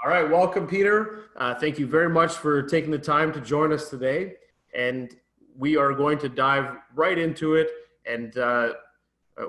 All right, welcome, Peter. Thank you very much for taking the time to join us today. And we are going to dive right into it. And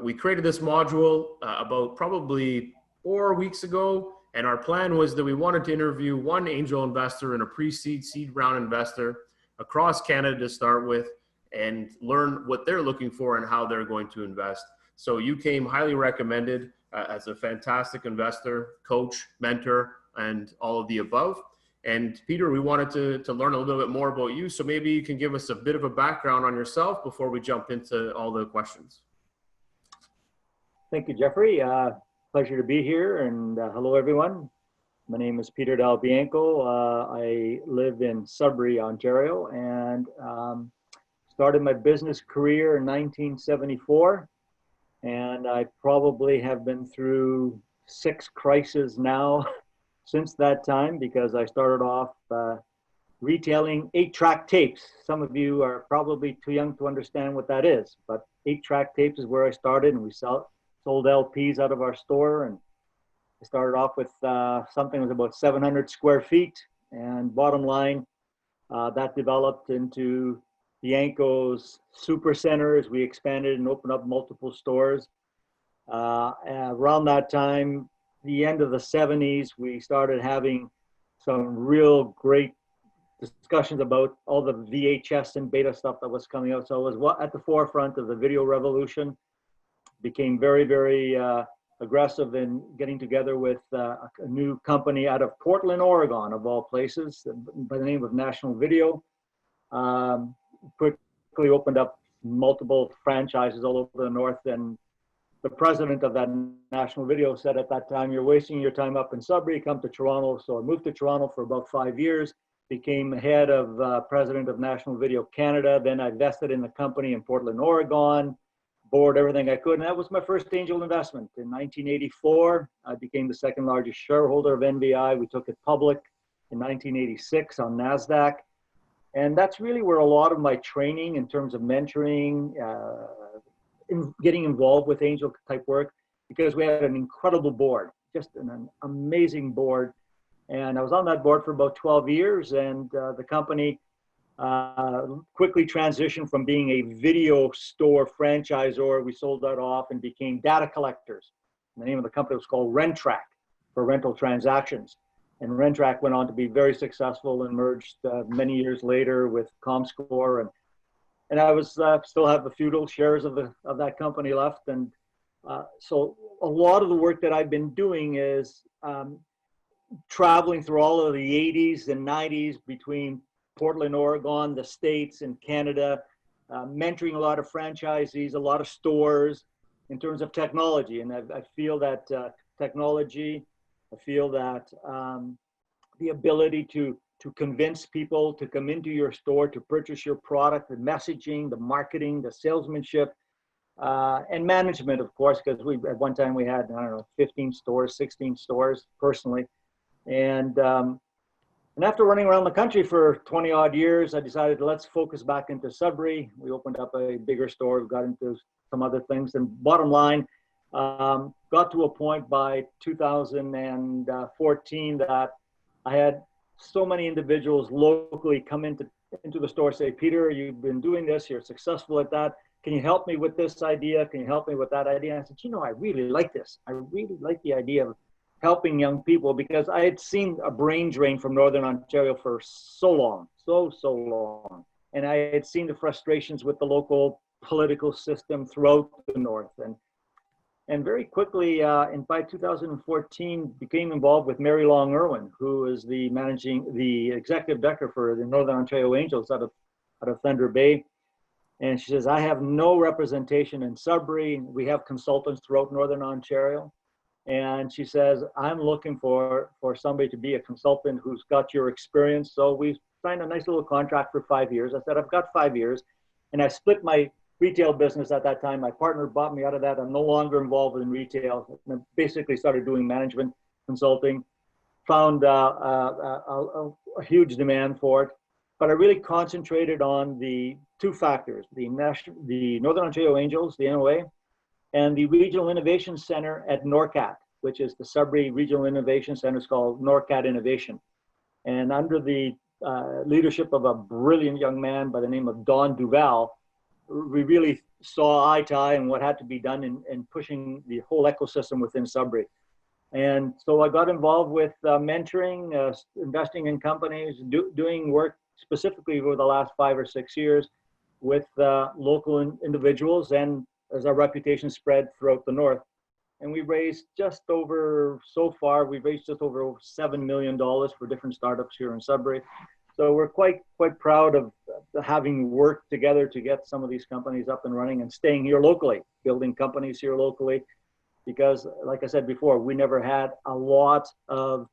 we created this module about probably 4 weeks ago. And our plan was that we wanted to interview one angel investor and a pre-seed, seed round investor across Canada to start with and learn what they're looking for and how they're going to invest. So you came highly recommended as a fantastic investor, coach, mentor, and all of the above. And Peter, we wanted to learn a little bit more about you. So maybe you can give us a bit of a background on yourself before we jump into all the questions. Thank you, Jeffrey. Pleasure to be here. And hello, everyone. My name is Peter Bianco. I live in Sudbury, Ontario, and started my business career in 1974. And I probably have been through 6 crises now since that time, because I started off retailing 8-track tapes. Some of you are probably too young to understand what that is, but 8-track tapes is where I started, and we sold LPs out of our store. And I started off with something that was about 700 square feet, and bottom line, that developed into Bianco's super centers. We expanded and opened up multiple stores. Around that time, the end of the 70s, we started having some real great discussions about all the VHS and beta stuff that was coming out. So I was at the forefront of the video revolution, became very, very aggressive in getting together with a new company out of Portland, Oregon, of all places, by the name of National Video. Quickly opened up multiple franchises all over the north, and the president of that National Video said at that time, "You're wasting your time up in Sudbury, come to Toronto." So I moved to Toronto for about 5 years, became head of president of National Video Canada. Then I vested in the company in Portland, Oregon, board everything I could. And that was my first angel investment. In 1984, I became the second largest shareholder of NVI. We took it public in 1986 on NASDAQ. And that's really where a lot of my training in terms of mentoring, getting involved with angel type work, because we had an incredible board, just an amazing board. And I was on that board for about 12 years, and the company quickly transitioned from being a video store franchisor. We sold that off and became data collectors. The name of the company was called RentTrack for rental transactions. And RentTrack went on to be very successful and merged many years later with ComScore. And I was still have a few little shares of that company left. And so a lot of the work that I've been doing is traveling through all of the 80s and 90s between Portland, Oregon, the States, and Canada, mentoring a lot of franchisees, a lot of stores in terms of technology. And I feel that technology, I feel that the ability to convince people to come into your store to purchase your product, the messaging, the marketing, the salesmanship, and management, of course, because at one time we had, I don't know, 15 stores, 16 stores personally. And after running around the country for 20 odd years, I decided let's focus back into Sudbury. We opened up a bigger store, we got into some other things. And bottom line, got to a point by 2014 that I had so many individuals locally come into the store, say, "Peter, you've been doing this, you're successful at that. Can you help me with this idea? Can you help me with that idea?" And I said, I really like this. I really like the idea of helping young people, because I had seen a brain drain from Northern Ontario for so long, so long. And I had seen the frustrations with the local political system throughout the North. And very quickly, by 2014, became involved with Mary Long Irwin, who is the executive director for the Northern Ontario Angels out of Thunder Bay. And she says, "I have no representation in Sudbury. We have consultants throughout Northern Ontario." And she says, "I'm looking for somebody to be a consultant who's got your experience." So we signed a nice little contract for 5 years. I said, "I've got 5 years." And I split my retail business at that time. My partner bought me out of that. I'm no longer involved in retail. I basically started doing management consulting, found a huge demand for it. But I really concentrated on the 2 factors, the Northern Ontario Angels, the NOA, and the Regional Innovation Center at NORCAT. which is the Sudbury Regional Innovation Center. It's called NORCAT Innovation. And under the leadership of a brilliant young man by the name of Don Duval, we really saw eye to eye on what had to be done in pushing the whole ecosystem within Sudbury. And so I got involved with mentoring, investing in companies, doing work specifically over the last 5 or 6 years with local individuals, and as our reputation spread throughout the north. And we raised just over, so far, we've raised just over $7 million for different startups here in Sudbury. So we're quite proud of having worked together to get some of these companies up and running and staying here locally, building companies here locally. Because like I said before, we never had a lot of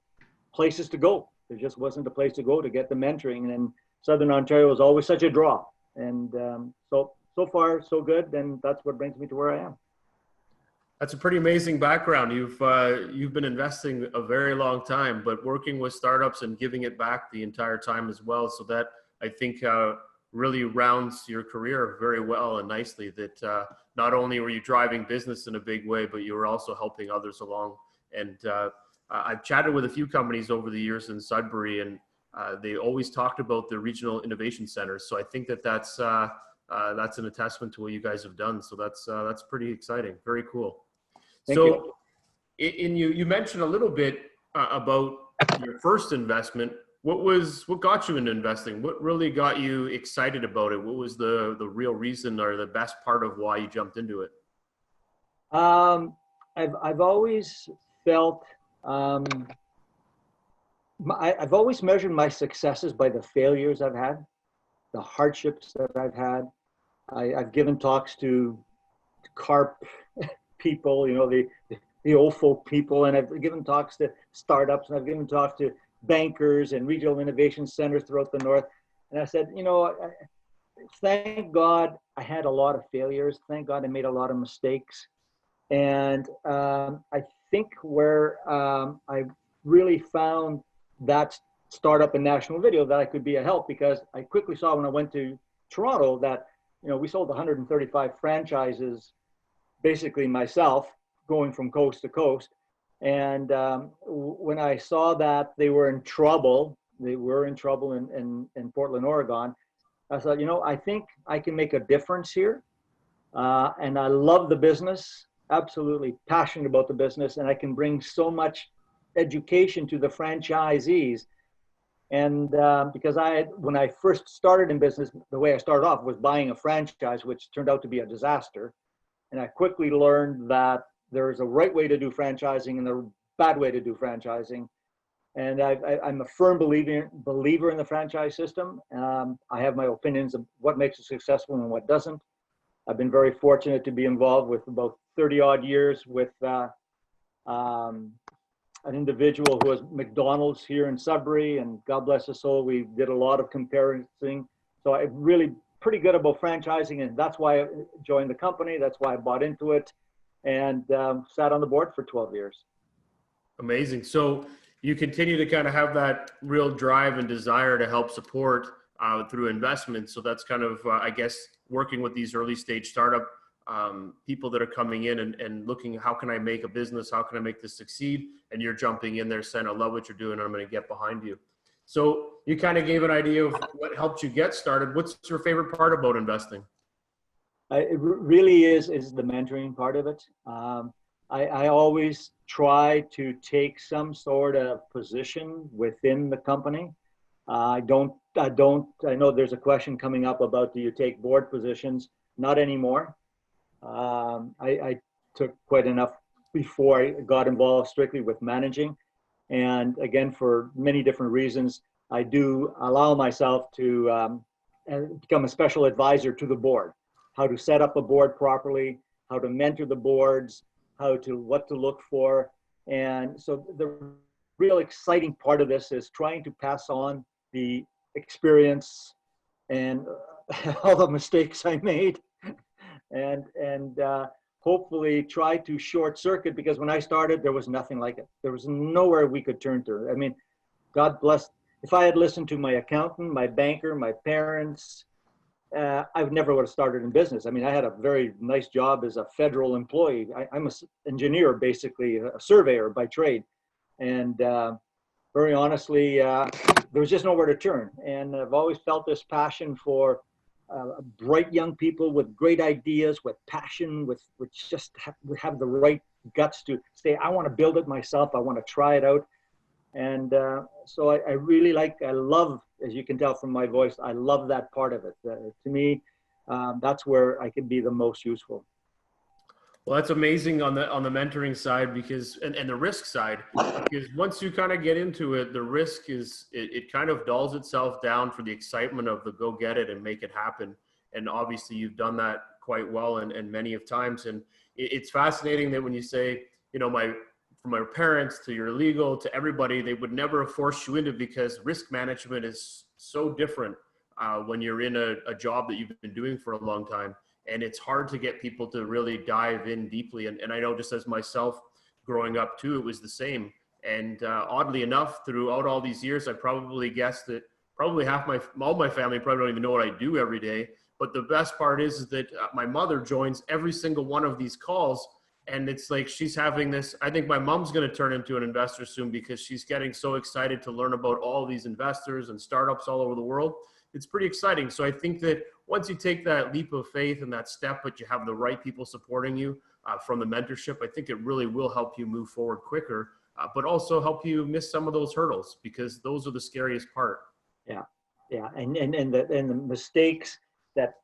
places to go. There just wasn't a place to go to get the mentoring. And Southern Ontario was always such a draw. And so far, so good. And that's what brings me to where I am. That's a pretty amazing background. You've been investing a very long time, but working with startups and giving it back the entire time as well. So that, I think, really rounds your career very well and nicely. That not only were you driving business in a big way, but you were also helping others along. And I've chatted with a few companies over the years in Sudbury, and they always talked about the regional innovation centers. So I think that's an attestament to what you guys have done. So that's pretty exciting. Very cool. Thank you. You mentioned a little bit about your first investment. What got you into investing? What really got you excited about it? What was the real reason or the best part of why you jumped into it? I've always felt I've always measured my successes by the failures I've had, the hardships that I've had. I've given talks to CARP people, you know, the old folk people, and I've given talks to startups, and I've given talks to bankers and regional innovation centers throughout the north. And I said, you know, thank God I had a lot of failures. Thank God I made a lot of mistakes. And I think where I really found that startup in national video that I could be a help, because I quickly saw when I went to Toronto that, you know, we sold 135 franchises, basically myself, going from coast to coast. And when I saw that they were in trouble in Portland, Oregon, I thought, you know, I think I can make a difference here. And I love the business, absolutely passionate about the business, and I can bring so much education to the franchisees. And because when I first started in business, the way I started off was buying a franchise, which turned out to be a disaster. And I quickly learned that there's a right way to do franchising and a bad way to do franchising. And I'm a firm believer in the franchise system. I have my opinions of what makes it successful and what doesn't. I've been very fortunate to be involved with about 30 odd years with an individual who was McDonald's here in Sudbury, and God bless his soul, we did a lot of comparing. So I'm really pretty good about franchising, and that's why I joined the company. That's why I bought into it, and sat on the board for 12 years. Amazing. So you continue to kind of have that real drive and desire to help support through investment. So that's kind of, I guess, working with these early stage startup people that are coming in and looking, how can I make a business? How can I make this succeed? And you're jumping in there saying, I love what you're doing. I'm going to get behind you. So you kind of gave an idea of what helped you get started. What's your favorite part about investing? It really is the mentoring part of it. I always try to take some sort of position within the company. I know there's a question coming up about, do you take board positions? Not anymore. I took quite enough before I got involved strictly with managing. And again, for many different reasons, I do allow myself to become a special advisor to the board, how to set up a board properly, how to mentor the boards, what to look for. And so the real exciting part of this is trying to pass on the experience and all the mistakes I made, and hopefully try to short circuit, because when I started, there was nothing like it. There was nowhere we could turn to. I mean, God bless, if I had listened to my accountant, my banker, my parents, I've never would have started in business. I mean, I had a very nice job as a federal employee. I'm an engineer, basically, a surveyor by trade. And very honestly, there was just nowhere to turn. And I've always felt this passion for bright young people with great ideas, with passion, which just have the right guts to say, I want to build it myself. I want to try it out. And so I really I love, as you can tell from my voice, I love that part of it. To me, that's where I can be the most useful. Well, that's amazing on the mentoring side because, and the risk side, because once you kind of get into it, the risk is, it kind of dulls itself down for the excitement of the go get it and make it happen. And obviously you've done that quite well and many of times. And it's fascinating that when you say, you know, from my parents to your legal to everybody, they would never have forced you into, because risk management is so different when you're in a job that you've been doing for a long time. And it's hard to get people to really dive in deeply. And I know just as myself growing up too, it was the same. And oddly enough, throughout all these years, I probably guessed that probably all my family probably don't even know what I do every day. But the best part is that my mother joins every single one of these calls. And it's like she's having this, I think my mom's going to turn into an investor soon because she's getting so excited to learn about all these investors and startups all over the world. It's pretty exciting. So I think that once you take that leap of faith and that step, but you have the right people supporting you from the mentorship, I think it really will help you move forward quicker, but also help you miss some of those hurdles, because those are the scariest part. Yeah, yeah, and the mistakes that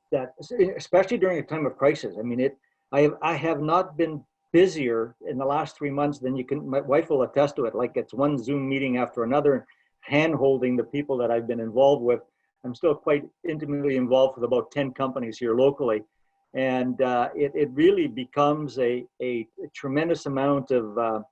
especially during a time of crisis. I mean, I have not been busier in the last 3 months than you can. My wife will attest to it. Like, it's one Zoom meeting after another, hand holding the people that I've been involved with. I'm still quite intimately involved with about 10 companies here locally. And it really becomes a tremendous amount of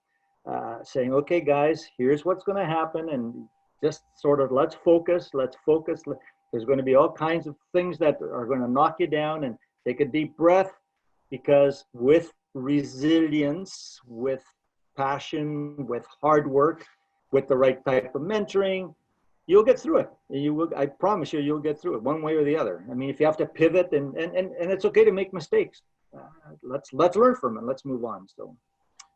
saying, okay, guys, here's what's going to happen. And just sort of, let's focus. There's going to be all kinds of things that are going to knock you down, and take a deep breath, because with resilience, with passion, with hard work, with the right type of mentoring, you'll get through it. You will. I promise you'll get through it one way or the other. I mean, if you have to pivot, and it's okay to make mistakes. Let's learn from it. Let's move on. So,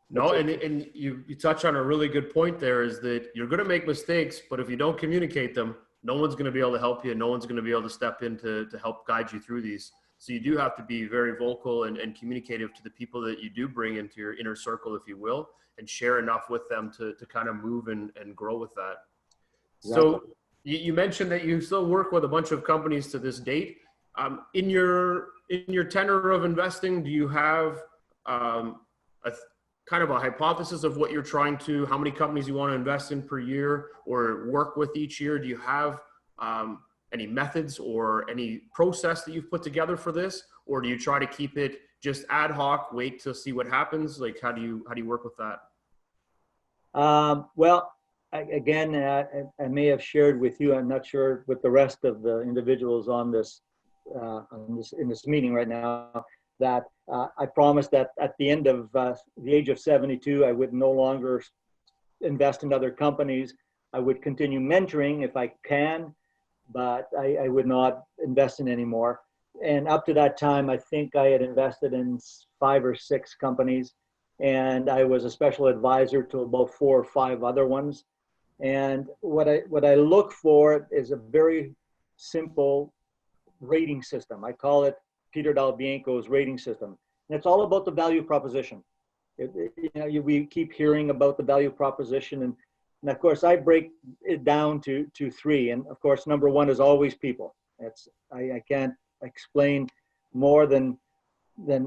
no, and you touch on a really good point there, is that you're going to make mistakes, but if you don't communicate them, no one's going to be able to help you. No one's going to be able to step in to help guide you through these. So you do have to be very vocal and communicative to the people that you do bring into your inner circle, if you will, and share enough with them to kind of move and grow with that. So you mentioned that you still work with a bunch of companies to this date. In your tenor of investing, do you have a kind of a hypothesis of what you're trying to, how many companies you want to invest in per year or work with each year? Do you have any methods or any process that you've put together for this, or do you try to keep it just ad hoc, wait to see what happens? Like, how do you work with that? Well, again, I may have shared with you, I'm not sure with the rest of the individuals in this meeting right now, that I promised that at the end of the age of 72, I would no longer invest in other companies. I would continue mentoring if I can, but I would not invest in anymore. And up to that time, I think I had invested in 5 or 6 companies, and I was a special advisor to about 4 or 5 other ones. And what I look for is a very simple rating system. I call it Peter Bianco's rating system. And it's all about the value proposition. We keep hearing about the value proposition, and of course I break it down to 3. And of course, number 1 is always people. I can't explain more than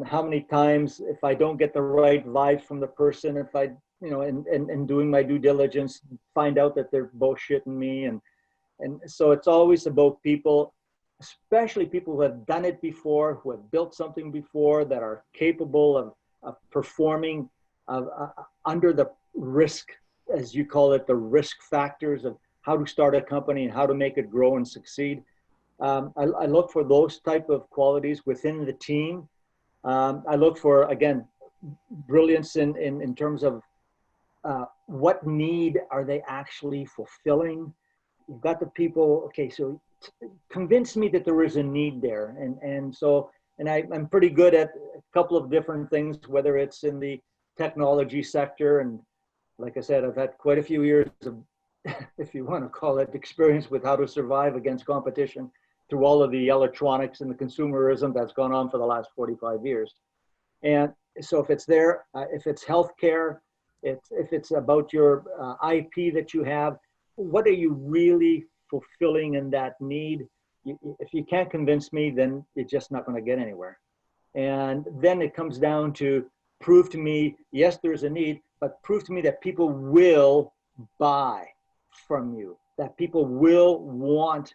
how many times, if I don't get the right vibes from the person, if I, and doing my due diligence, find out that they're bullshitting me. And so it's always about people, especially people who have done it before, who have built something before, that are capable of performing under the risk, as you call it, the risk factors of how to start a company and how to make it grow and succeed. I look for those type of qualities within the team. I look for, again, brilliance in terms of what need are they actually fulfilling. You've got the people, okay, so convince me that there is a need there. I'm pretty good at a couple of different things, whether it's in the technology sector. And like I said, I've had quite a few years of, if you want to call it, experience with how to survive against competition through all of the electronics and the consumerism that's gone on for the last 45 years. And so if it's there, if it's healthcare, if it's about your IP that you have, what are you really fulfilling in that need? If you can't convince me, then you're just not going to get anywhere. And then it comes down to prove to me, yes, there's a need, but prove to me that people will buy from you, that people will want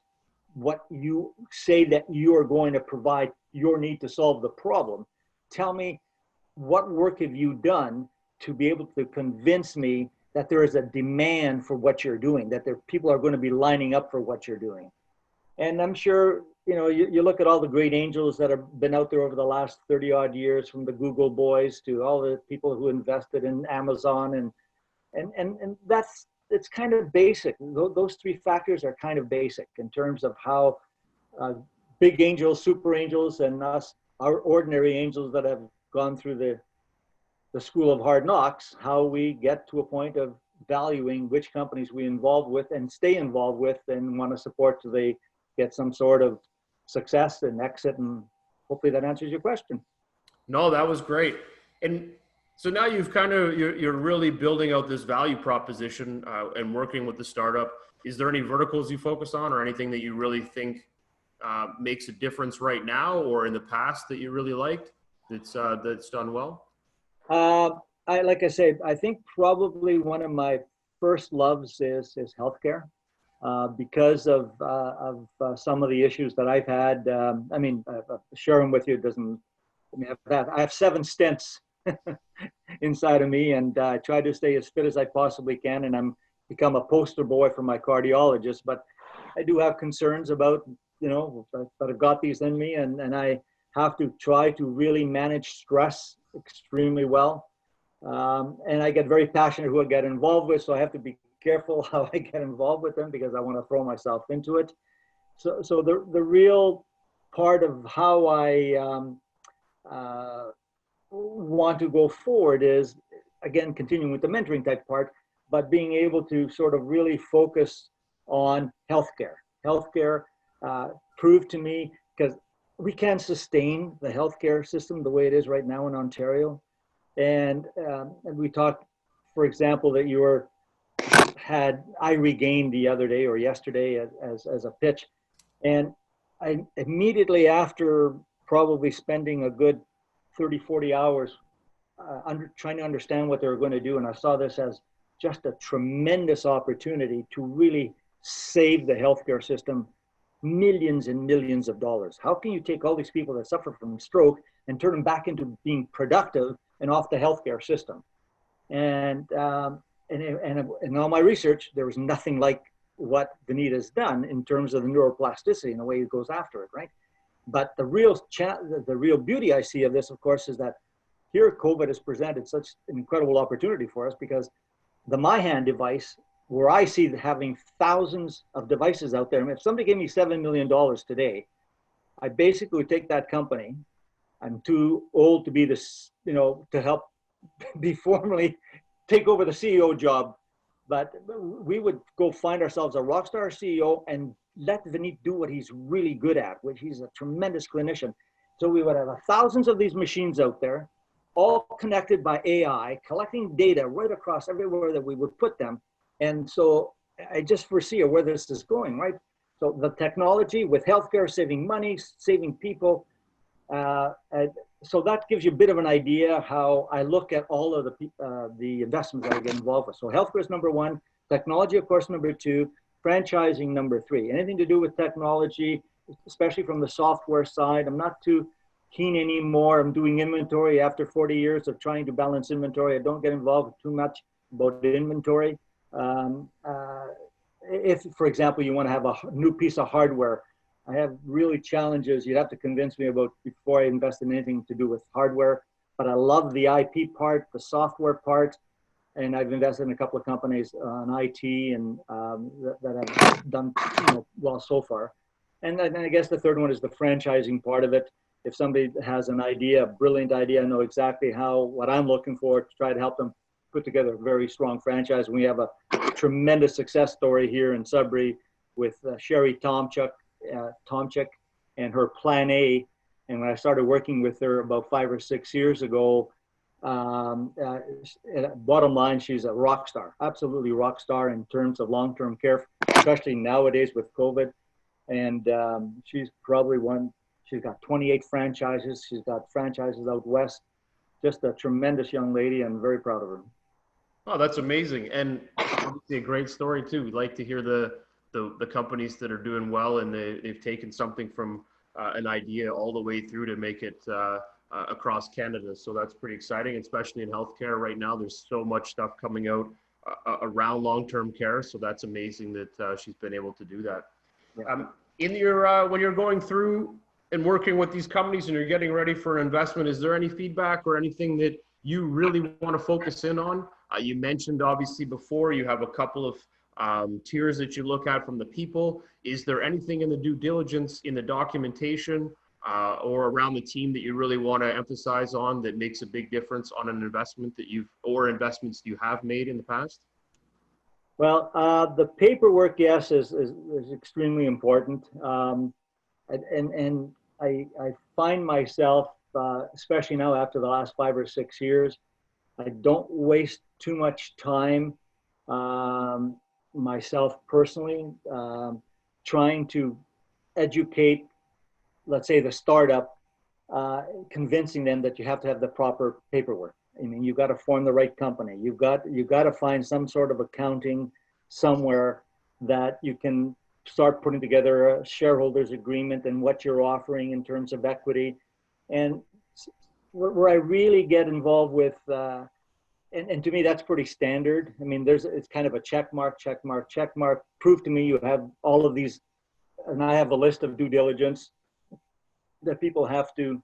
what you say that you are going to provide your need to solve the problem. Tell me, what work have you done to be able to convince me that there is a demand for what you're doing, that people are going to be lining up for what you're doing? And I'm sure, you look at all the great angels that have been out there over the last 30 odd years, from the Google boys to all the people who invested in Amazon, and it's kind of basic. Those three factors are kind of basic in terms of how big angels, super angels, and us, our ordinary angels that have gone through the school of hard knocks, how we get to a point of valuing which companies we involve with and stay involved with and want to support so they get some sort of success and exit. And hopefully that answers your question. No, that was great. And so now you're really building out this value proposition and working with the startup. Is there any verticals you focus on, or anything that you really think makes a difference right now or in the past that you really liked that's done well? Like I said, I think probably one of my first loves is healthcare, because of some of the issues that I've had. Sharing with you doesn't. I have 7 stents inside of me, and I try to stay as fit as I possibly can. And I'm become a poster boy for my cardiologist, but I do have concerns about that I've got these in me, and I have to try to really manage stress extremely well. And I get very passionate who I get involved with, so I have to be careful how I get involved with them because I want to throw myself into it. So the real part of how I want to go forward is, again, continuing with the mentoring type part, but being able to sort of really focus on healthcare. Healthcare proved to me, because we can't sustain the healthcare system the way it is right now in Ontario. And we talked, for example, that I regained the other day or yesterday as a pitch. And I immediately, after probably spending a good 30, 40 hours trying to understand what they were going to do, and I saw this as just a tremendous opportunity to really save the healthcare system millions and millions of dollars. How can you take all these people that suffer from stroke and turn them back into being productive and off the healthcare system? And in all my research, there was nothing like what Vinita's done in terms of the neuroplasticity and the way he goes after it, right? But the real beauty I see of this, of course, is that here COVID has presented such an incredible opportunity for us, because the MyHand device, where I see having thousands of devices out there. I mean, if somebody gave me $7 million today, I basically would take that company. I'm too old to be this, to help be formally take over the CEO job, but we would go find ourselves a rock star CEO and let Vinit do what he's really good at, which he's a tremendous clinician. So we would have thousands of these machines out there, all connected by AI, collecting data right across everywhere that we would put them. And so I just foresee where this is going, right? So the technology with healthcare, saving money, saving people. So that gives you a bit of an idea how I look at all of the investments that I get involved with. So healthcare is number 1, technology, of course, number 2, franchising number 3. Anything to do with technology, especially from the software side, I'm not too keen anymore. I'm doing inventory after 40 years of trying to balance inventory. I don't get involved too much about the inventory. If, for example, you want to have a new piece of hardware, I have really challenges you'd have to convince me about before I invest in anything to do with hardware. But I love the IP part, the software part, and I've invested in a couple of companies on IT and that have done well so far. And then I guess the third one is the franchising part of it. If somebody has an idea, a brilliant idea, I know exactly what I'm looking for to try to help them put together a very strong franchise. We have a tremendous success story here in Sudbury with Sherry Tomchuk and her Plan A. And when I started working with her about 5 or 6 years ago, bottom line, she's a rock star, absolutely rock star in terms of long-term care, especially nowadays with COVID. And she's probably she's got 28 franchises. She's got franchises out west. Just a tremendous young lady, and very proud of her. Oh, that's amazing. And obviously a great story too. We like to hear the companies that are doing well, and they've taken something from an idea all the way through to make it across Canada. So that's pretty exciting, especially in healthcare right now. There's so much stuff coming out around long-term care. So that's amazing that she's been able to do that. Yeah. In your when you're going through and working with these companies and you're getting ready for an investment, is there any feedback or anything that you really want to focus in on? You mentioned obviously before you have a couple of tiers that you look at from the people. Is there anything in the due diligence, in the documentation, or around the team that you really want to emphasize on that makes a big difference on an investment that or investments you have made in the past? Well, the paperwork, yes, is extremely important. And I find myself, especially now after the last 5 or 6 years, I don't waste too much time myself personally trying to educate, let's say, the startup, convincing them that you have to have the proper paperwork. I mean, you've got to form the right company. You've got to find some sort of accounting somewhere that you can start putting together a shareholders agreement and what you're offering in terms of equity. And where I really get involved with, and to me, that's pretty standard. I mean, it's kind of a check mark, prove to me you have all of these, and I have a list of due diligence that people have to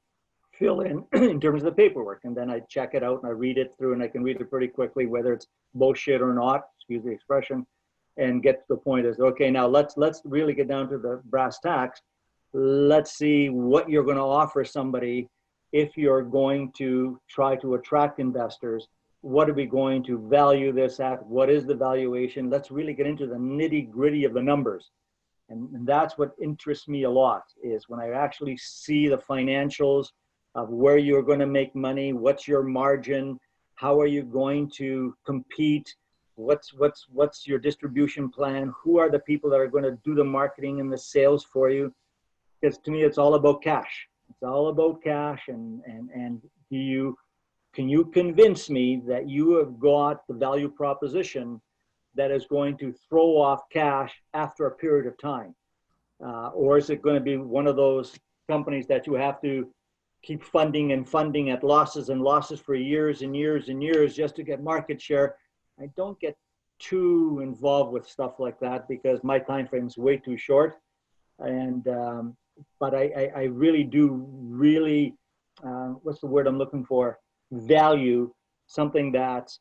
fill in terms of the paperwork. And then I check it out and I read it through, and I can read it pretty quickly, whether it's bullshit or not, excuse the expression, and get to the point is, okay, now let's really get down to the brass tacks. Let's see what you're going to offer somebody if you're going to try to attract investors. What are we going to value this at? What is the valuation? Let's really get into the nitty gritty of the numbers. And that's what interests me a lot, is when I actually see the financials of where you're going to make money, what's your margin, how are you going to compete, what's your distribution plan, who are the people that are going to do the marketing and the sales for you? Because to me, it's all about cash. It's all about cash, and can you convince me that you have got the value proposition that is going to throw off cash after a period of time? Or is it going to be one of those companies that you have to keep funding at losses and losses for years and years and years just to get market share? I don't get too involved with stuff like that because my time frame is way too short. And but I really do what's the word I'm looking for? Value something that's,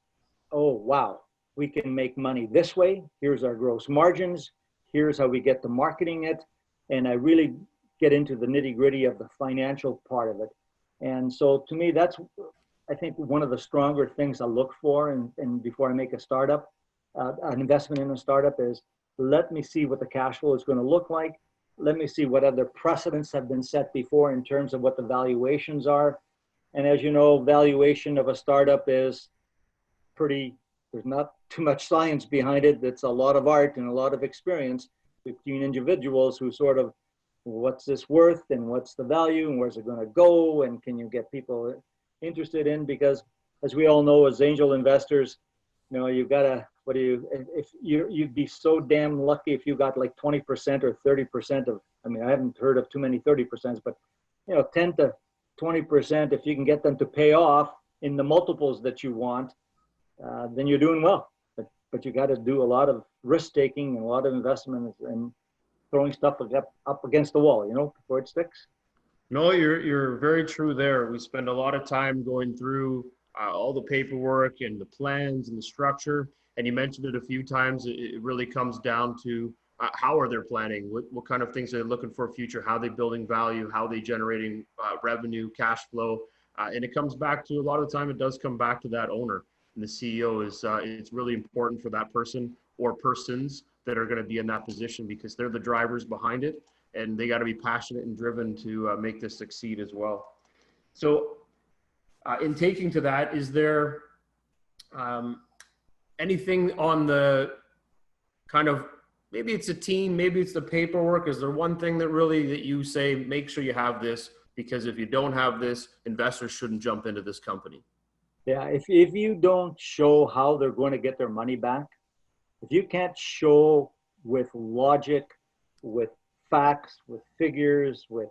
oh wow, we can make money this way. Here's our gross margins. Here's how we get to marketing it. And I really get into the nitty gritty of the financial part of it. And so to me, that's, I think, one of the stronger things I look for. And before I make a startup, an investment in a startup, is let me see what the cash flow is going to look like. Let me see what other precedents have been set before in terms of what the valuations are. And as you know, valuation of a startup is pretty, there's not too much science behind it. It's a lot of art and a lot of experience between individuals who sort of, what's this worth and what's the value and where's it going to go, and can you get people interested in? Because as we all know, as angel investors, you know, you've got to, you'd be so damn lucky if you got like 20% or 30% of, I mean, I haven't heard of too many 30%, but you know, 10 to 20%, if you can get them to pay off in the multiples that you want, then you're doing well. But you got to do a lot of risk taking and a lot of investment and throwing stuff up against the wall, you know, before it sticks. No, you're very true there. We spend a lot of time going through all the paperwork and the plans and the structure. And you mentioned it a few times. It really comes down to how are they planning? What kind of things are they looking for future? How are they building value? How are they generating revenue, cash flow? And it comes back to, a lot of the time, it does come back to that owner. And the CEO is, it's really important for that person or persons that are going to be in that position, because they're the drivers behind it, and they got to be passionate and driven to make this succeed as well. So in taking to that, is there anything on the kind of, maybe it's a team, maybe it's the paperwork, is there one thing that really, that you say, make sure you have this, because if you don't have this, investors shouldn't jump into this company? Yeah, if you don't show how they're going to get their money back, if you can't show with logic, with facts, with figures, with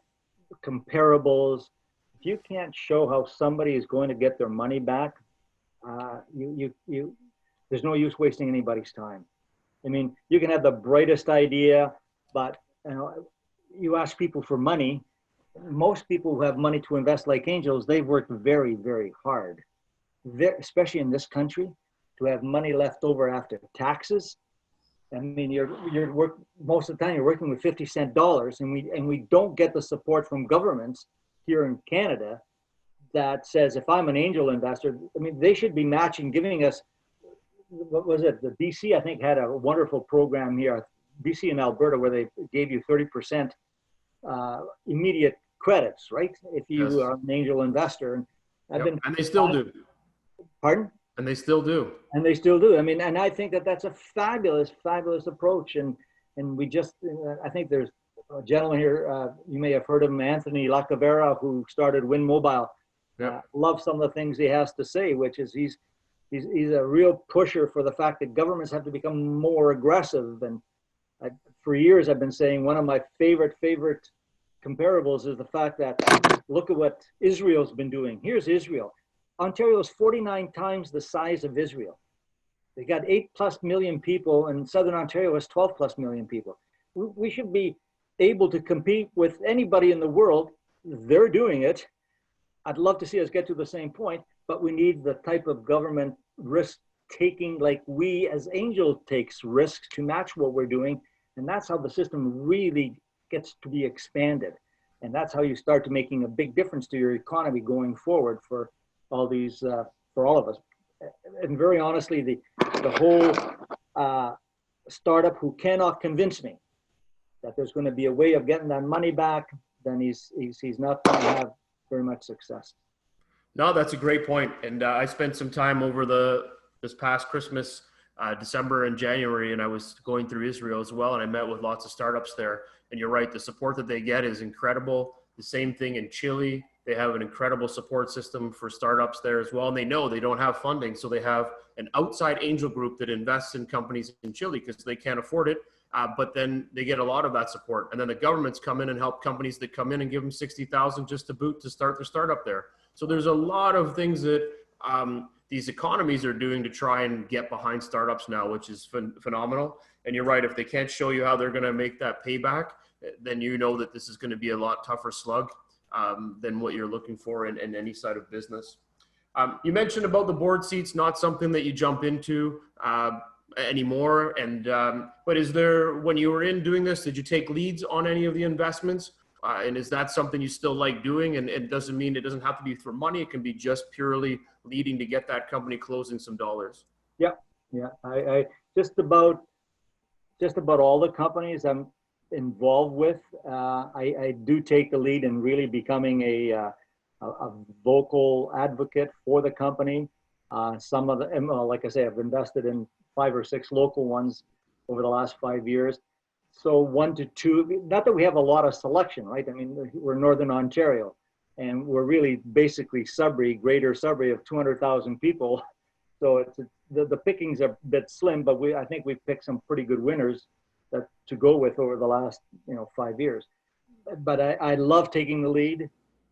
comparables, if you can't show how somebody is going to get their money back, there's no use wasting anybody's time. I mean, you can have the brightest idea, but you ask people for money. Most people who have money to invest like angels, they've worked very, very hard, especially in this country, to have money left over after taxes. I mean, most of the time you're working with 50-cent dollars, and we don't get the support from governments here in Canada that says, if I'm an angel investor, I mean, they should be matching, giving us, what was it? The BC, I think, had a wonderful program here, BC and Alberta, where they gave you 30% immediate credits, right? If you are an angel investor. And and they still do. Pardon? And they still do. And they still do. I mean, and I think that that's a fabulous, fabulous approach. And we just, I think there's a gentleman here, you may have heard of him, Anthony Lacavera, who started Win Mobile. Love some of the things he has to say, which is he's a real pusher for the fact that governments have to become more aggressive. And for years, I've been saying one of my favorite comparables is the fact that, look at what Israel's been doing. Here's Israel. Ontario is 49 times the size of Israel. They got 8+ million people, and Southern Ontario has 12+ million people. We should be able to compete with anybody in the world. They're doing it. I'd love to see us get to the same point, but we need the type of government risk taking, like we as Angel takes risks, to match what we're doing. And that's how the system really gets to be expanded. And that's how you start to making a big difference to your economy going forward for all these, for all of us. And very honestly, the whole startup who cannot convince me that there's going to be a way of getting that money back, then he's not going to have very much success. No, that's a great point. And I spent some time over this past Christmas, December and January, and I was going through Israel as well, and I met with lots of startups there. And you're right, the support that they get is incredible. The same thing in Chile. They have an incredible support system for startups there as well. And they know they don't have funding, so they have an outside angel group that invests in companies in Chile because they can't afford it. But then they get a lot of that support. And then the governments come in and help companies that come in and give them $60,000 just to start their startup there. So there's a lot of things that these economies are doing to try and get behind startups now, which is phenomenal. And you're right, if they can't show you how they're going to make that payback, then you know that this is going to be a lot tougher slug than what you're looking for in any side of business. You mentioned about the board seats, not something that you jump into anymore. And but is there, when you were in doing this, did you take leads on any of the investments? And is that something you still like doing? And it doesn't mean, it doesn't have to be for money. It can be just purely leading to get that company closing some dollars. Yeah. I just about all the companies I'm involved with, I do take the lead in really becoming a vocal advocate for the company. Some of them, like I say, I've invested in 5 or 6 local ones over the last 5 years. So 1 to 2, not that we have a lot of selection, right? I mean, we're Northern Ontario, and we're really basically Sudbury, greater Sudbury of 200,000 people. So the pickings are a bit slim, but I think we've picked some pretty good winners to go with over the last 5 years. But I love taking the lead.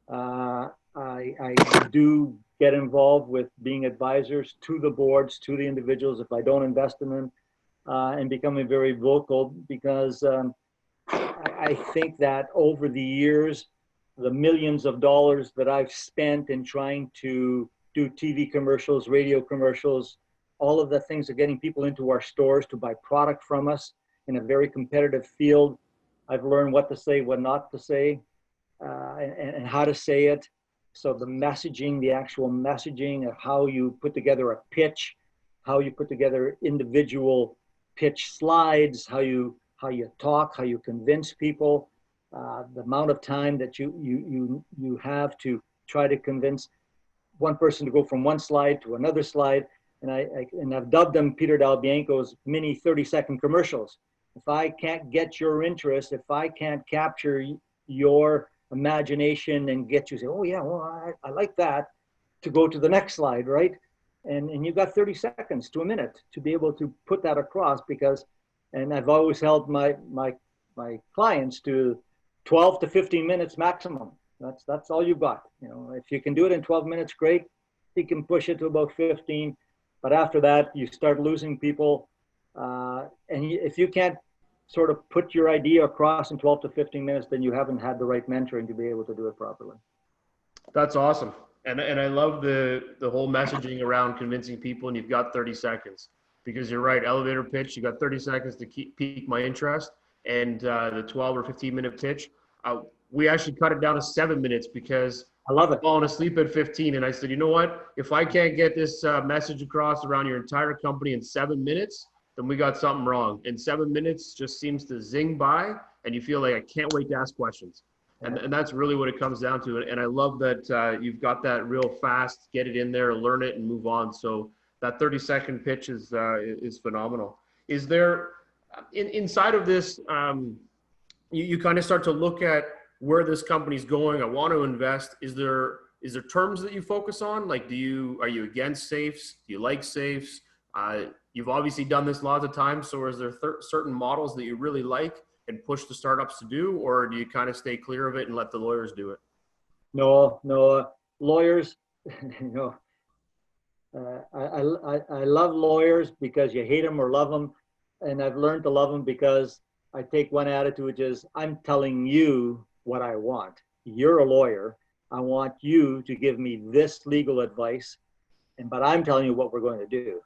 I do get involved with being advisors to the boards, to the individuals if I don't invest in them, and becoming very vocal, because I think that over the years, the millions of dollars that I've spent in trying to do TV commercials, radio commercials, all of the things of getting people into our stores to buy product from us, in a very competitive field. I've learned what to say, what not to say, and how to say it. So the messaging, the actual messaging of how you put together a pitch, how you put together individual pitch slides, how you talk, how you convince people, the amount of time that you have to try to convince one person to go from one slide to another slide. And I've dubbed them Peter Bianco's mini 30-second commercials. If I can't get your interest, if I can't capture your imagination and get you to say, oh yeah, well, I like that, to go to the next slide, right? And you've got 30 seconds to a minute to be able to put that across, because, and I've always held my clients to 12 to 15 minutes maximum. That's all you've got. You know, if you can do it in 12 minutes, great. You can push it to about 15, but after that, you start losing people. And if you can't sort of put your idea across in 12 to 15 minutes, then you haven't had the right mentoring to be able to do it properly. That's awesome. And I love the whole messaging around convincing people, and you've got 30 seconds, because you're right. Elevator pitch, you got 30 seconds to pique my interest. And the 12 or 15 minute pitch, we actually cut it down to 7 minutes, because I love it. Falling asleep at 15. And I said, you know what, if I can't get this message across around your entire company in 7 minutes, then we got something wrong. And 7 minutes just seems to zing by, and you feel like I can't wait to ask questions. And that's really what it comes down to. And I love that you've got that real fast, get it in there, learn it, and move on. So that 30-second pitch is phenomenal. Is there, inside of this, you kind of start to look at where this company's going. I want to invest. Is there terms that you focus on? Like, are you against safes? Do you like safes? You've obviously done this lots of times. So is there certain models that you really like and push the startups to do, or do you kind of stay clear of it and let the lawyers do it? No, lawyers, you know, I love lawyers because you hate them or love them. And I've learned to love them because I take one attitude, which is, I'm telling you what I want. You're a lawyer. I want you to give me this legal advice, but I'm telling you what we're going to do.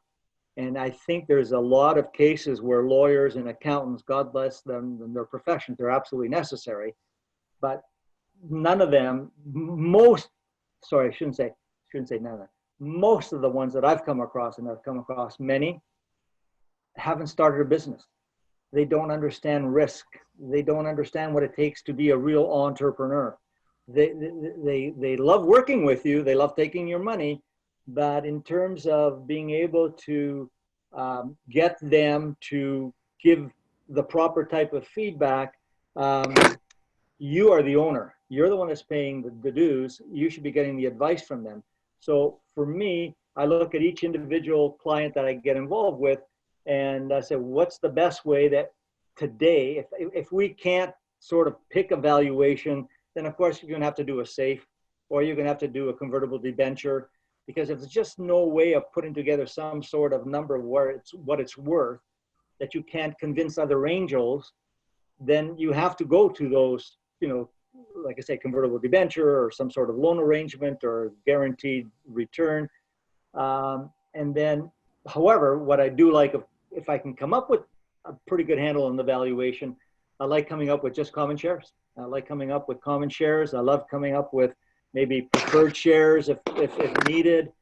And I think there's a lot of cases where lawyers and accountants, God bless them and their professions, they're absolutely necessary, but none of them, I shouldn't say none of them. Most of the ones that I've come across, and I've come across many, haven't started a business. They don't understand risk. They don't understand what it takes to be a real entrepreneur. They love working with you. They love taking your money. But in terms of being able to get them to give the proper type of feedback, you are the owner. You're the one that's paying the dues. You should be getting the advice from them. So for me, I look at each individual client that I get involved with, and I say, what's the best way that today, if we can't sort of pick a valuation, then of course you're going to have to do a safe, or you're going to have to do a convertible debenture. Because if there's just no way of putting together some sort of number of what it's worth, that you can't convince other angels, then you have to go to those, you know, like I say, convertible debenture or some sort of loan arrangement or guaranteed return. And then, however, what I do like, if I can come up with a pretty good handle on the valuation, I like coming up with just common shares. I like coming up with common shares. I love coming up with maybe preferred shares if needed.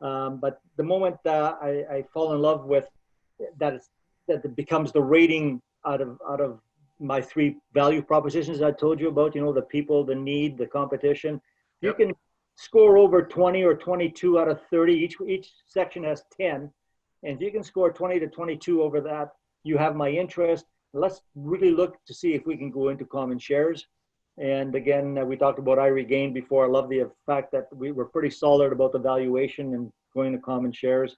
But the moment I fall in love with that, it becomes the rating out of my three value propositions I told you about, you know, the people, the need, the competition. Yep. You can score over 20 or 22 out of 30. Each section has 10. And if you can score 20 to 22 over that, you have my interest. Let's really look to see if we can go into common shares. And again, we talked about iRegain before. I love the fact that we were pretty solid about the valuation and going to common shares,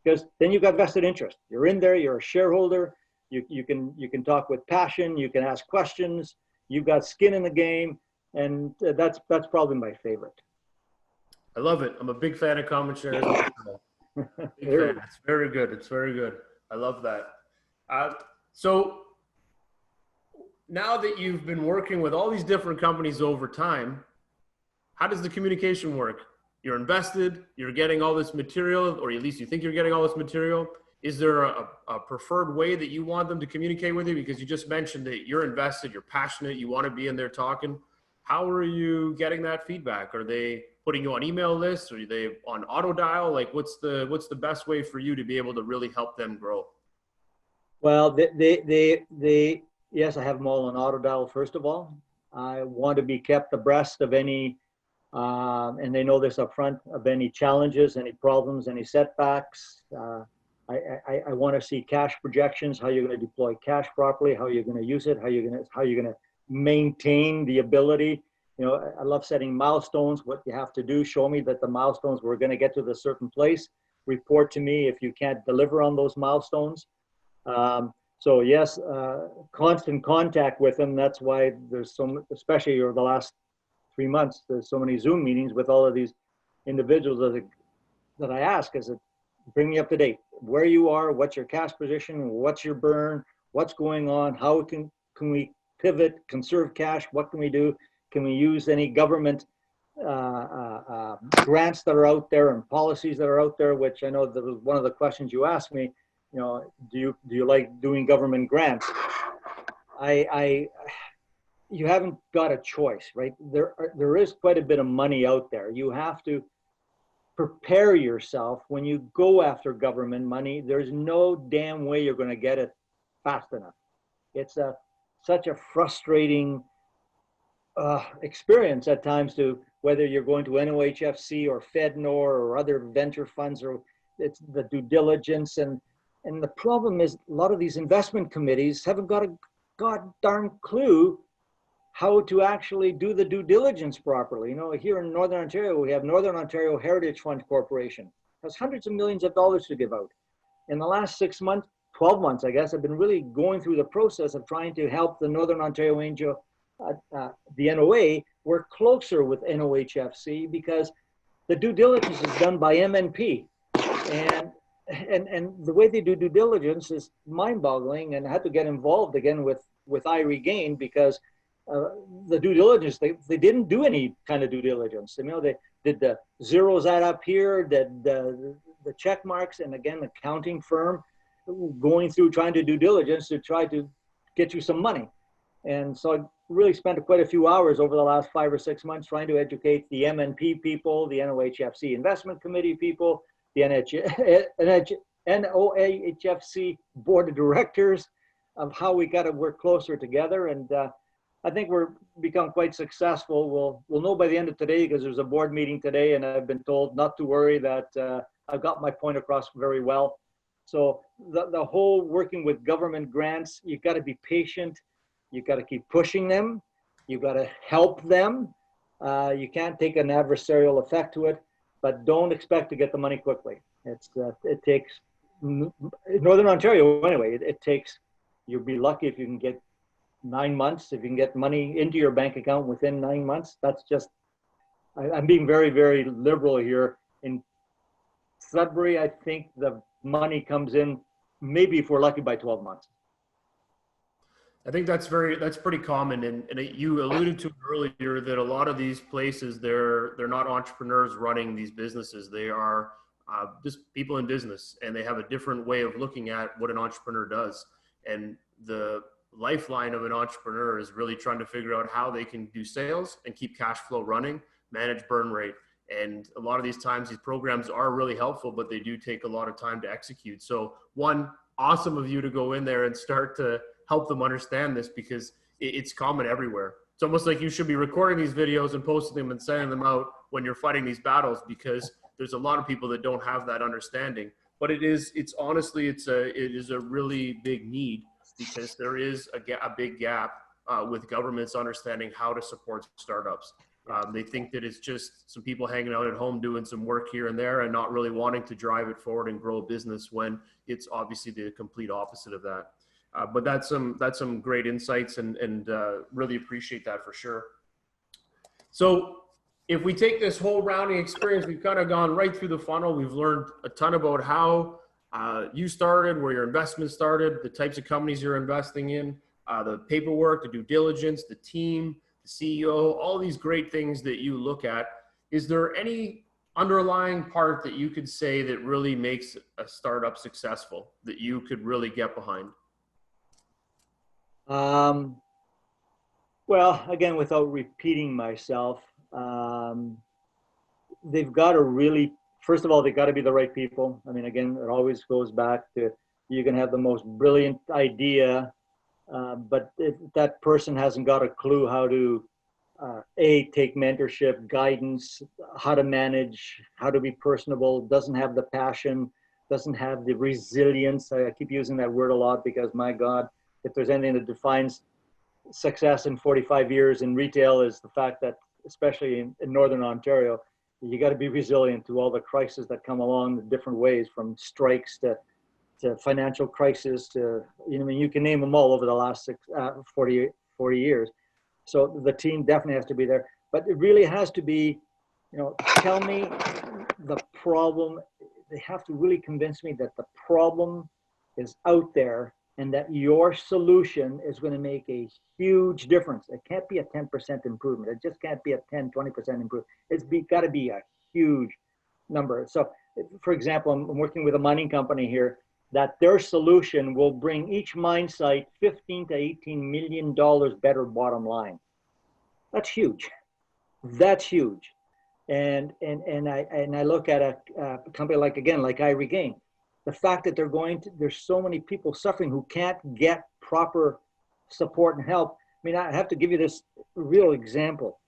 because then you've got vested interest. You're in there, you're a shareholder. You can talk with passion, you can ask questions, you've got skin in the game, and that's probably my favorite. I love it. I'm a big fan of common shares. Big fan. It's very good. It's very good. I love that. So now that you've been working with all these different companies over time, how does the communication work? You're invested, you're getting all this material, or at least you think you're getting all this material. is there a preferred way that you want them to communicate with you? Because you just mentioned that you're invested, you're passionate, you want to be in there talking. How are you getting that feedback? Are they putting you on email lists? Are they on auto dial? Like, what's the best way for you to be able to really help them grow? Well, yes, I have them all on auto dial, first of all. I want to be kept abreast of any, and they know this up front, of any challenges, any problems, any setbacks. I want to see cash projections, how you're going to deploy cash properly, how you're going to use it, how you're going to maintain the ability. You know, I love setting milestones, what you have to do, show me that the milestones, we're going to get to the certain place, report to me if you can't deliver on those milestones. So yes, constant contact with them. That's why there's so, especially over the last 3 months, there's so many Zoom meetings with all of these individuals that I ask, is it, bring me up to date, where you are, what's your cash position, what's your burn, what's going on, how can we pivot, conserve cash, what can we do? Can we use any government grants that are out there and policies that are out there, which I know that was one of the questions you asked me, you know, do you like doing government grants? You haven't got a choice, right? There is quite a bit of money out there. You have to prepare yourself when you go after government money. There's no damn way you're going to get it fast enough. It's such a frustrating experience at times, to whether you're going to NOHFC or FedNor or other venture funds, or it's the due diligence. And the problem is, a lot of these investment committees haven't got a god darn clue how to actually do the due diligence properly. You know, here in Northern Ontario, we have Northern Ontario Heritage Fund Corporation. Has hundreds of millions of dollars to give out. In the last 6 months, 12 months, I guess, I've been really going through the process of trying to help the Northern Ontario Angel, the NOA, work closer with NOHFC, because the due diligence is done by MNP. And the way they do due diligence is mind-boggling, and I had to get involved again with iRegain, because the due diligence, they didn't do any kind of due diligence. You know, they did the zeros add up here, did the check marks, and again, the accounting firm going through trying to do diligence to try to get you some money. And so I really spent quite a few hours over the last 5 or 6 months trying to educate the MNP people, the NOHFC Investment Committee people, the NOHFC Board of Directors, of how we got to work closer together. And I think we're become quite successful. We'll know by the end of today, because there's a board meeting today, and I've been told not to worry, that I've got my point across very well. So the whole working with government grants, you've got to be patient. You've got to keep pushing them. You've got to help them. You can't take an adversarial effect to it, but don't expect to get the money quickly. It takes, in Northern Ontario anyway, it takes, you'll be lucky if you can get 9 months, if you can get money into your bank account within 9 months. That's just, I'm being very, very liberal here. In Sudbury, I think the money comes in, maybe if we're lucky, by 12 months. I think that's pretty common. And you alluded to earlier that a lot of these places, they're not entrepreneurs running these businesses. They are just people in business, and they have a different way of looking at what an entrepreneur does. And the lifeline of an entrepreneur is really trying to figure out how they can do sales and keep cash flow running, manage burn rate. And a lot of these times, these programs are really helpful, but they do take a lot of time to execute. So one, awesome of you to go in there and start to help them understand this, because it's common everywhere. It's almost like you should be recording these videos and posting them and sending them out when you're fighting these battles, because there's a lot of people that don't have that understanding. But it is a really big need, because there is a big gap with governments understanding how to support startups. They think that it's just some people hanging out at home doing some work here and there and not really wanting to drive it forward and grow a business, when it's obviously the complete opposite of that. But that's some great insights, and really appreciate that for sure. So if we take this whole rounding experience, we've kind of gone right through the funnel. We've learned a ton about how you started, where your investment started, the types of companies you're investing in, the paperwork, the due diligence, the team, the CEO, all these great things that you look at. Is there any underlying part that you could say that really makes a startup successful that you could really get behind? Well, again, without repeating myself, they've got to really, first of all, they've got to be the right people. I mean, again, it always goes back to, you can have the most brilliant idea, but if that person hasn't got a clue how to, take mentorship, guidance, how to manage, how to be personable, doesn't have the passion, doesn't have the resilience. I keep using that word a lot because, my God, if there's anything that defines success in 45 years in retail, is the fact that, especially in Northern Ontario, you got to be resilient to all the crises that come along in different ways, from strikes to financial crisis to, you know, I mean, you can name them all over the last 40 years. So the team definitely has to be there, but it really has to be, you know, tell me the problem. They have to really convince me that the problem is out there and that your solution is going to make a huge difference. It can't be a 10% improvement. It just can't be a 10, 20% improvement. It's got to be a huge number. So, for example, I'm working with a mining company here that their solution will bring each mine site $15 to $18 million better bottom line. That's huge. That's huge. And I look at a company like, again, like iRegain. The fact that there's so many people suffering who can't get proper support and help. I mean, I have to give you this real example.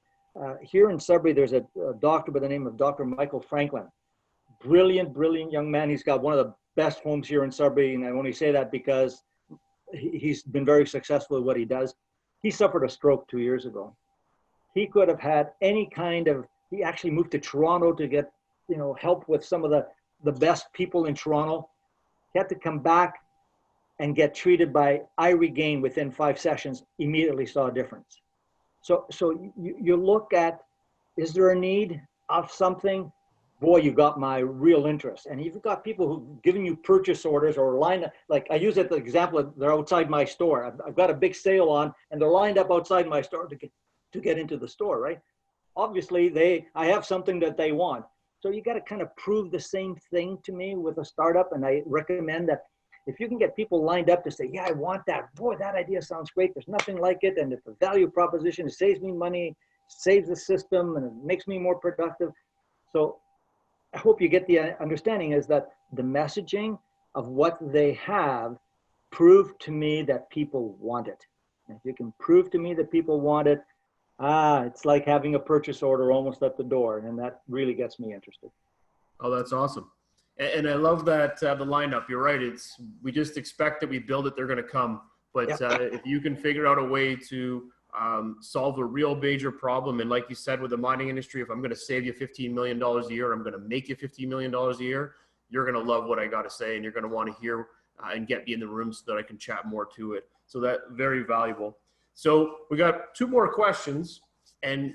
Here in Sudbury, there's a doctor by the name of Dr. Michael Franklin. Brilliant, brilliant young man. He's got one of the best homes here in Sudbury, and I only say that because he's been very successful at what he does. He suffered a stroke 2 years ago. He could have had any kind of, he actually moved to Toronto to get, you know, help with some of the best people in Toronto. He had to come back and get treated by iRegain within 5 sessions, immediately saw a difference. So you look at, is there a need of something? Boy, you got my real interest. And you've got people who've given you purchase orders or lined up, like I use it the example, they're outside my store. I've got a big sale on and they're lined up outside my store to get into the store, right? Obviously, I have something that they want. So you got to kind of prove the same thing to me with a startup. And I recommend that if you can get people lined up to say, yeah, I want that. Boy, that idea sounds great. There's nothing like it. And it's a value proposition. It saves me money, saves the system, and it makes me more productive. So I hope you get the understanding is that the messaging of what they have proved to me that people want it. And if you can prove to me that people want it, it's like having a purchase order almost at the door. And that really gets me interested. Oh, that's awesome. And I love that the lineup. You're right. We just expect that we build it, they're going to come. But if you can figure out a way to solve a real major problem, and like you said with the mining industry, if I'm going to save you $15 million a year, I'm going to make you $15 million a year, you're going to love what I got to say, and you're going to want to hear and get me in the room so that I can chat more to it. So that very valuable. So we got 2 more questions, and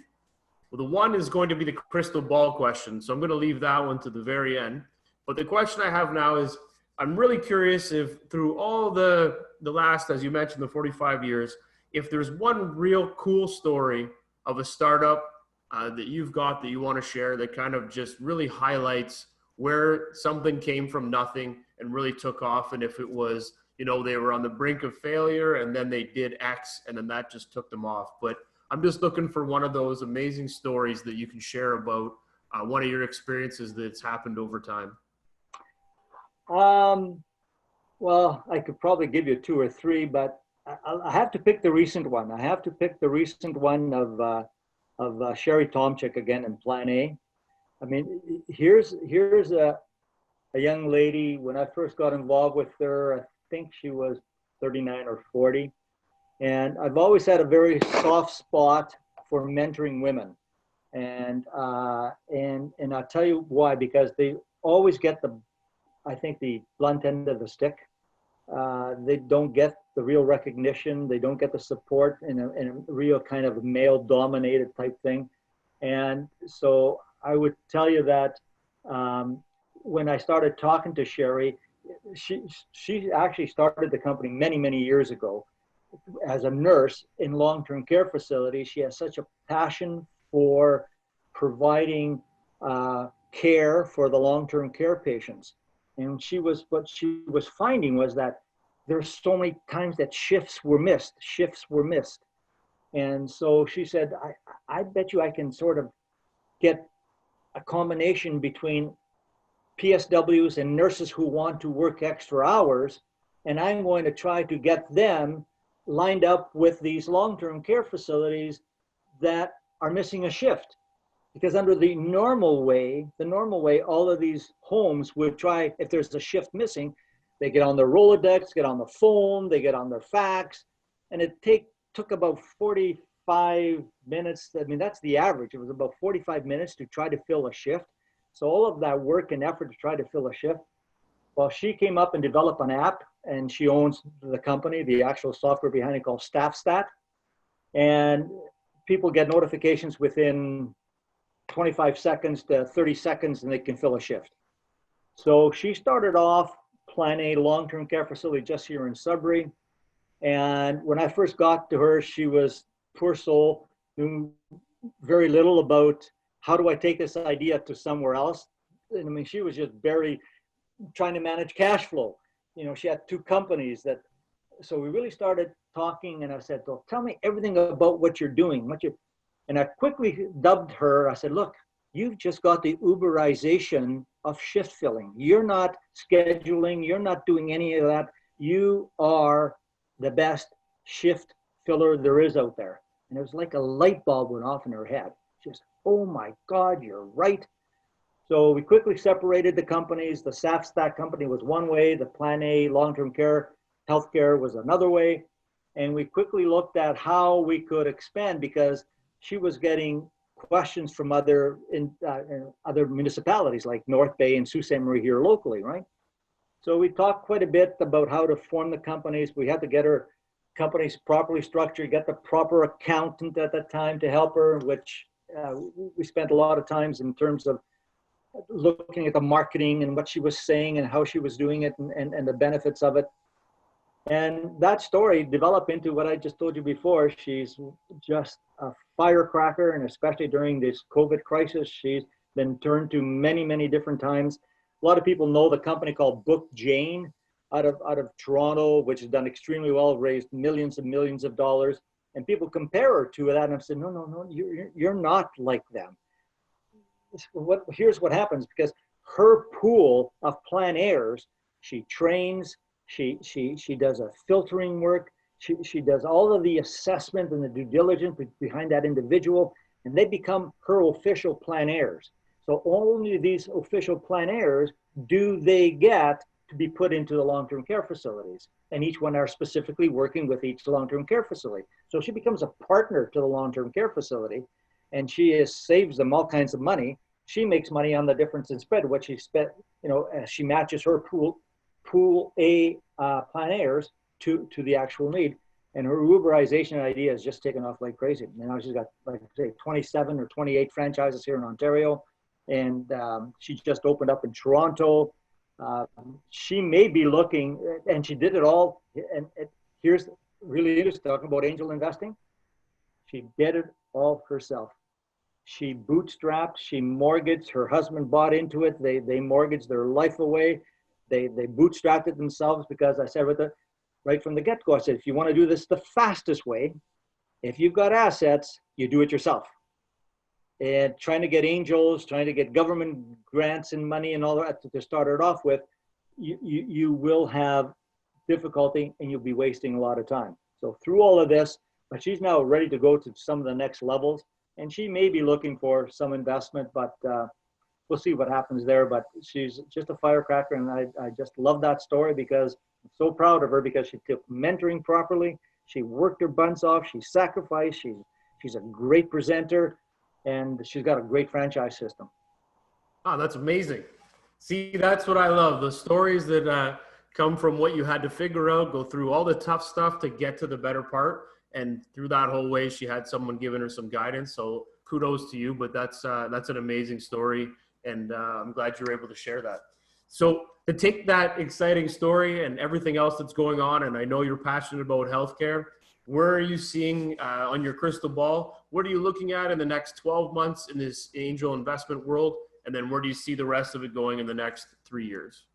the one is going to be the crystal ball question. So I'm going to leave that one to the very end. But the question I have now is, I'm really curious if through all the last, as you mentioned, the 45 years, if there's one real cool story of a startup that you've got that you want to share that kind of just really highlights where something came from nothing and really took off. And if it was, you know, they were on the brink of failure and then they did X and then that just took them off. But I'm just looking for one of those amazing stories that you can share about one of your experiences that's happened over time. Well, I could probably give you 2 or 3, but I have to pick the recent one. I have to pick the recent one of Sherry Tomczyk again in Plan A. I mean, here's a young lady. When I first got involved with her, I think she was 39 or 40. And I've always had a very soft spot for mentoring women. And I'll tell you why, because they always get I think the blunt end of the stick. They don't get the real recognition. They don't get the support in a real kind of male-dominated type thing. And so I would tell you that when I started talking to Sherry, she actually started the company many, many years ago as a nurse in long-term care facilities. She has such a passion for providing care for the long-term care patients. And what she was finding was that there's so many times that shifts were missed. And so she said, I bet you I can sort of get a combination between PSWs and nurses who want to work extra hours, and I'm going to try to get them lined up with these long-term care facilities that are missing a shift. Because under the normal way, all of these homes would try, if there's a shift missing, they get on their Rolodex, get on the phone, they get on their fax, and it took about 45 minutes. I mean, that's the average. It was about 45 minutes to try to fill a shift. So all of that work and effort to try to fill a shift. Well, she came up and developed an app, and she owns the company, the actual software behind it called StaffStat. And people get notifications within 25 seconds to 30 seconds, and they can fill a shift. So she started off planning a long-term care facility just here in Sudbury. And when I first got to her, she was, poor soul, knew very little about how do I take this idea to somewhere else. And I mean, she was just barely trying to manage cash flow. You know, she had 2 companies that, so we really started talking, and I said, well, tell me everything about what you're doing, and I quickly dubbed her. I said, look, you've just got the Uberization of shift filling. You're not scheduling, you're not doing any of that. You are the best shift filler there is out there. And it was like a light bulb went off in her head. Just, oh my God, you're right. So we quickly separated the companies. The StaffStat company was one way, the Plan A long-term care, healthcare was another way. And we quickly looked at how we could expand, because she was getting questions from other municipalities like North Bay and Sault Ste. Marie here locally, right? So we talked quite a bit about how to form the companies. We had to get her companies properly structured, get the proper accountant at that time to help her, which we spent a lot of times in terms of looking at the marketing and what she was saying and how she was doing it, and the benefits of it. And that story developed into what I just told you before. She's just a firecracker, and especially during this COVID crisis, she's been turned to many, many different times. A lot of people know the company called Book Jane out of Toronto, which has done extremely well, raised millions and millions of dollars. And people compare her to that, and I've said, no, you're not like them. Here's what happens, because her pool of Plan Airs, she trains, she does a filtering work, she does all of the assessment and the due diligence behind that individual, and they become her official Plan Airs. So only these official Plan Airs do they get to be put into the long-term care facilities, and each one are specifically working with each long-term care facility. So she becomes a partner to the long-term care facility, and she saves them all kinds of money. She makes money on the difference in spread, what she spent, as she matches her pool A Plan Airs to the actual need. And her Uberization idea has just taken off like crazy. Now she's got, like I say, 27 or 28 franchises here in Ontario, and she just opened up in Toronto. She may be looking, and she did it all. And here's really interesting, talking about angel investing. She did it all herself. She bootstrapped, she mortgaged, her husband bought into it. They mortgaged their life away. They bootstrapped it themselves, because I said right from the get-go, I said, if you want to do this the fastest way, if you've got assets, you do it yourself. And trying to get angels, trying to get government grants and money and all that to start it off with, you will have difficulty, and you'll be wasting a lot of time. So through all of this, but she's now ready to go to some of the next levels, and she may be looking for some investment, but we'll see what happens there. But she's just a firecracker, and I just love that story, because I'm so proud of her, because she took mentoring properly. She worked her buns off. She sacrificed. She's a great presenter, and she's got a great franchise system. Oh, that's amazing. See, that's what I love. The stories that come from what you had to figure out, go through all the tough stuff to get to the better part. And through that whole way, she had someone giving her some guidance. So kudos to you, but that's an amazing story. And I'm glad you're able to share that. So to take that exciting story and everything else that's going on, and I know you're passionate about healthcare, where are you seeing on your crystal ball? What are you looking at in the next 12 months in this angel investment world? And then where do you see the rest of it going in the next 3 years?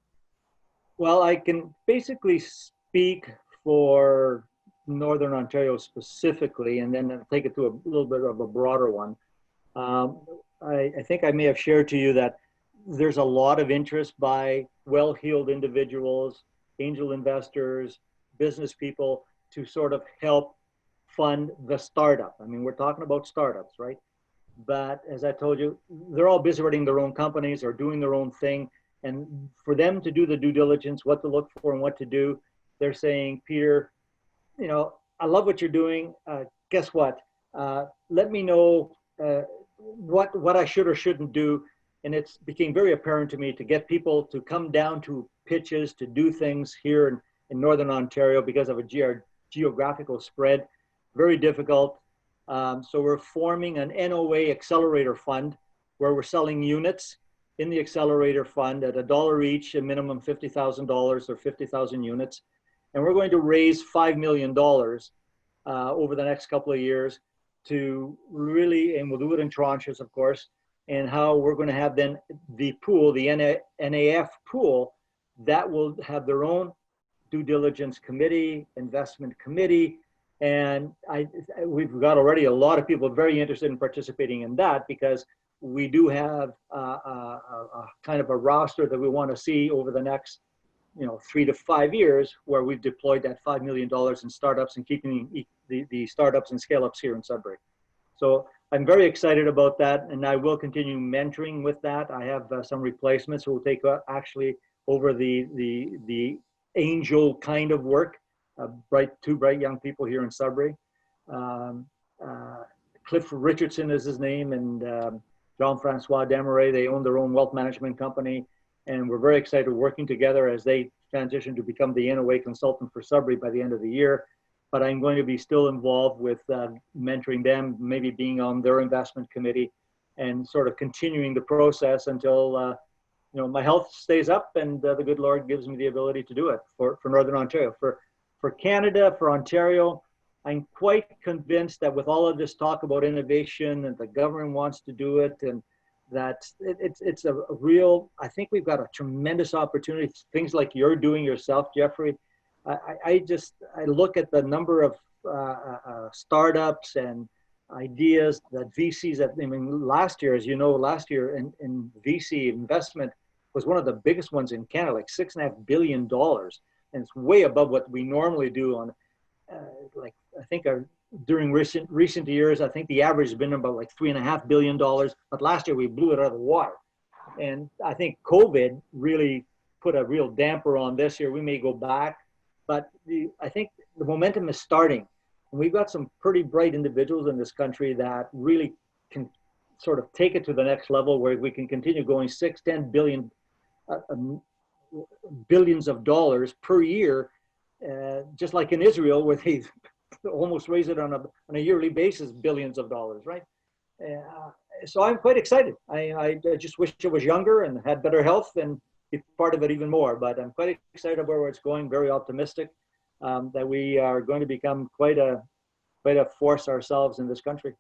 Well, I can basically speak for Northern Ontario specifically, and then I'll take it to a little bit of a broader one. I think I may have shared to you that there's a lot of interest by well-heeled individuals, angel investors, business people to sort of help fund the startup. I mean, we're talking about startups, right? But as I told you, they're all busy running their own companies or doing their own thing. And for them to do the due diligence, what to look for and what to do, they're saying, Peter, you know, I love what you're doing. Guess what? Let me know what I should or shouldn't do. And it's became very apparent to me to get people to come down to pitches, to do things here in Northern Ontario because of a geographical spread. Very difficult. So we're forming an NOA accelerator fund where we're selling units in the accelerator fund at $1 each, a minimum $50,000 or 50,000 units. And we're going to raise $5 million over the next couple of years to really, and we'll do it in tranches, of course, and how we're going to have then the pool, the NAF pool, that will have their own due diligence committee, investment committee. And we've got already a lot of people very interested in participating in that because we do have a kind of a roster that we want to see over the next, 3 to 5 years, where we've deployed that $5 million in startups and keeping the startups and scale-ups here in Sudbury. So I'm very excited about that, and I will continue mentoring with that. I have some replacements who will take actually over the angel kind of work. Two bright young people here in Sudbury. Cliff Richardson is his name, and Jean-Francois Desmarais. They own their own wealth management company, and we're very excited working together as they transition to become the NOA consultant for Sudbury by the end of the year. But I'm going to be still involved with mentoring them, maybe being on their investment committee, and sort of continuing the process until my health stays up and the good Lord gives me the ability to do it for Northern Ontario. For Canada, for Ontario, I'm quite convinced that with all of this talk about innovation and the government wants to do it, and that it's a real, I think we've got a tremendous opportunity. Things like you're doing yourself, Jeffrey. I look at the number of startups and ideas that VCs, last year, as you know, in VC investment was one of the biggest ones in Canada, like $6.5 billion. And it's way above what we normally do on, during recent years, I think the average has been about like $3.5 billion, but last year we blew it out of the water. And I think COVID really put a real damper on this year. We may go back, but I think the momentum is starting. And we've got some pretty bright individuals in this country that really can sort of take it to the next level where we can continue going 6-10 billion billions of dollars per year, just like in Israel, where they almost raise it on a yearly basis, billions of dollars, right? So I'm quite excited. I just wish I was younger and had better health and be part of it even more. But I'm quite excited about where it's going. Very optimistic that we are going to become quite a force ourselves in this country.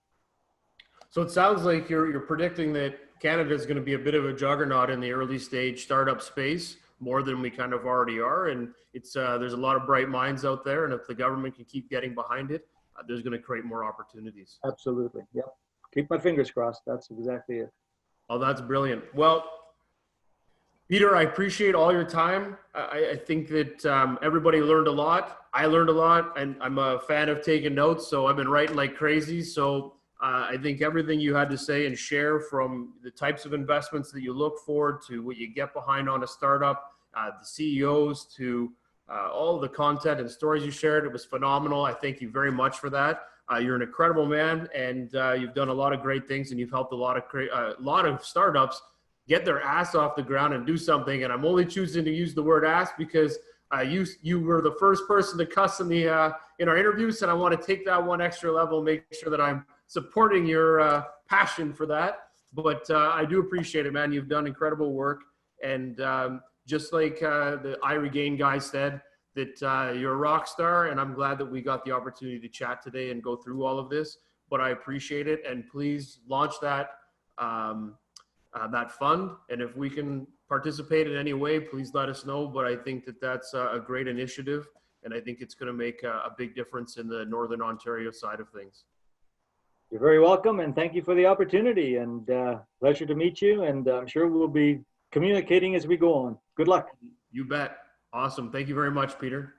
So it sounds like you're predicting that Canada is going to be a bit of a juggernaut in the early stage startup space, more than we kind of already are. And it's there's a lot of bright minds out there. And if the government can keep getting behind it, there's going to create more opportunities. Absolutely. Yep. Keep my fingers crossed. That's exactly it. Oh, that's brilliant. Well, Peter, I appreciate all your time. I think that everybody learned a lot. I learned a lot, and I'm a fan of taking notes. So I've been writing like crazy. So I think everything you had to say and share, from the types of investments that you look for to what you get behind on a startup, the CEOs, to all of the content and stories you shared, it was phenomenal. I thank you very much for that. You're an incredible man, and you've done a lot of great things, and you've helped a lot of startups get their ass off the ground and do something. And I'm only choosing to use the word ass because you were the first person to cuss in our interviews, and I want to take that one extra level, make sure that I'm supporting your passion for that. But I do appreciate it, man. You've done incredible work. And just like the I Regain guy said, that you're a rock star. And I'm glad that we got the opportunity to chat today and go through all of this. But I appreciate it. And please launch that that fund. And if we can participate in any way, please let us know. But I think that that's a great initiative, and I think it's going to make a big difference in the Northern Ontario side of things. You're very welcome, and thank you for the opportunity, and pleasure to meet you, and I'm sure we'll be communicating as we go on. Good luck. You bet. Awesome. Thank you very much, Peter.